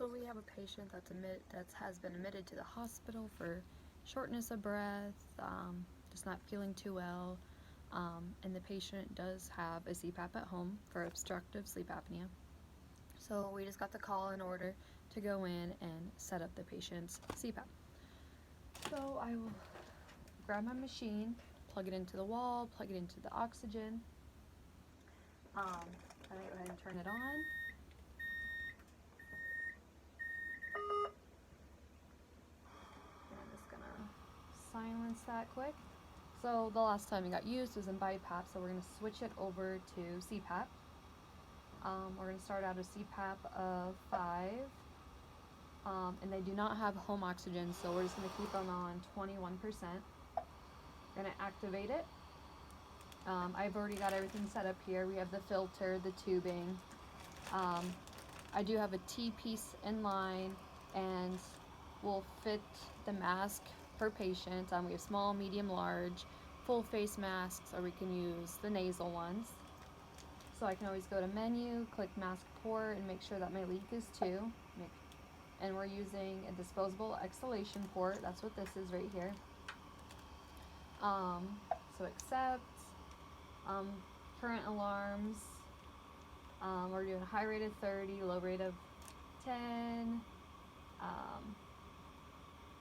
So we have a patient that has been admitted to the hospital for shortness of breath, just not feeling too well, and the patient does have a CPAP at home for obstructive sleep apnea. So we just got the call in order to go in and set up the patient's CPAP. So I will grab my machine, plug it into the wall, plug it into the oxygen. I'm going to go ahead and turn it on. And I'm just going to silence that quick. So the last time it got used was in BiPAP, so we're going to switch it over to CPAP. We're going to start out a CPAP of 5, and they do not have home oxygen, so we're just going to keep them on 21%. We're going to activate it. I've already got everything set up here. We have the filter, the tubing. I do have a T-piece in line, and we'll fit the mask per patient. We have small, medium, large, full face masks, or we can use the nasal ones. So I can always go to menu, click mask port, and make sure that my leak is 2. And we're using a disposable exhalation port. That's what this is right here. So accept. Current alarms. We're doing a high rate of 30, low rate of 10.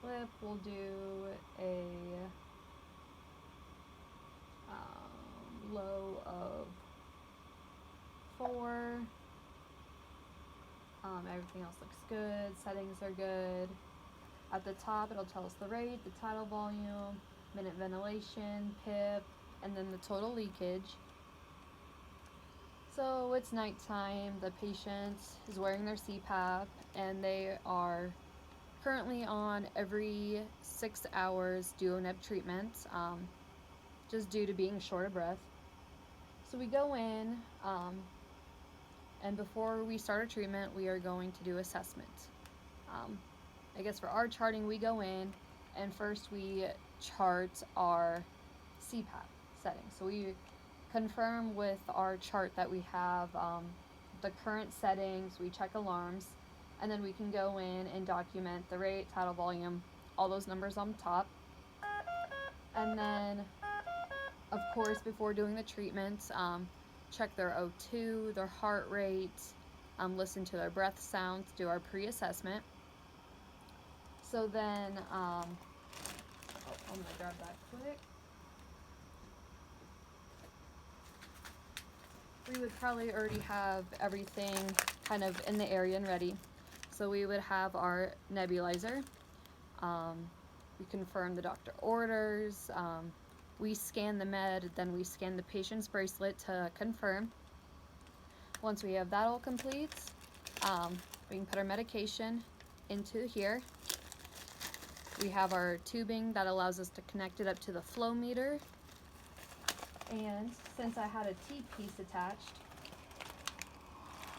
Flip, we'll do a low of 4. Everything else looks good. Settings are good. At the top, it'll tell us the rate, the tidal volume, minute ventilation, PIP, and then the total leakage. So it's nighttime. The patient is wearing their CPAP, and they are currently on every 6 hours DuoNeb treatment, just due to being short of breath. So we go in, and before we start our treatment, we are going to do assessment. I guess for our charting, we go in, and first we chart our CPAP settings. So we confirm with our chart that we have the current settings, we check alarms, and then we can go in and document the rate, tidal volume, all those numbers on top. And then, of course, before doing the treatment, check their O2, their heart rate, listen to their breath sounds, do our pre-assessment. So then, I'm going to grab that quick. We would probably already have everything kind of in the area and ready. So we would have our nebulizer. We confirm the doctor orders. We scan the med, then we scan the patient's bracelet to confirm. Once we have that all complete, we can put our medication into here. We have our tubing that allows us to connect it up to the flow meter. And since I had a T-piece attached,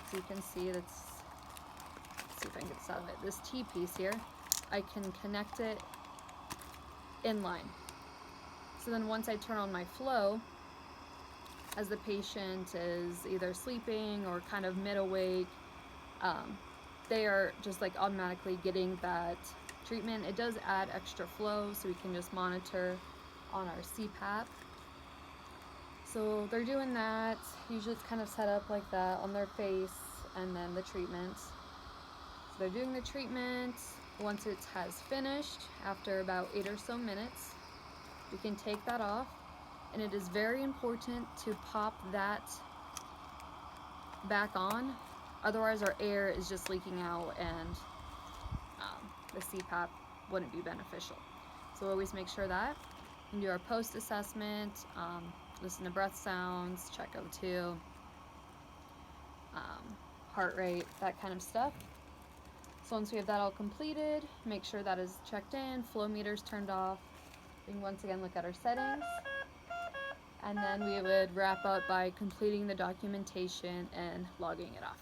so you can see let's see if I can get this out of it. This T-piece here, I can connect it in line. So then once I turn on my flow, as the patient is either sleeping or kind of mid-awake, they are just like automatically getting that treatment. It does add extra flow, so we can just monitor on our CPAP. So they're doing that. Usually it's kind of set up like that on their face, and then the treatment. So they're doing the treatment. Once it has finished, after about 8 or so minutes, we can take that off. And it is very important to pop that back on. Otherwise our air is just leaking out, and the CPAP wouldn't be beneficial. So always make sure that. We do our post-assessment, listen to breath sounds, check O2, heart rate, that kind of stuff. So once we have that all completed, make sure that is checked in, flow meters turned off. We can once again look at our settings, and then we would wrap up by completing the documentation and logging it off.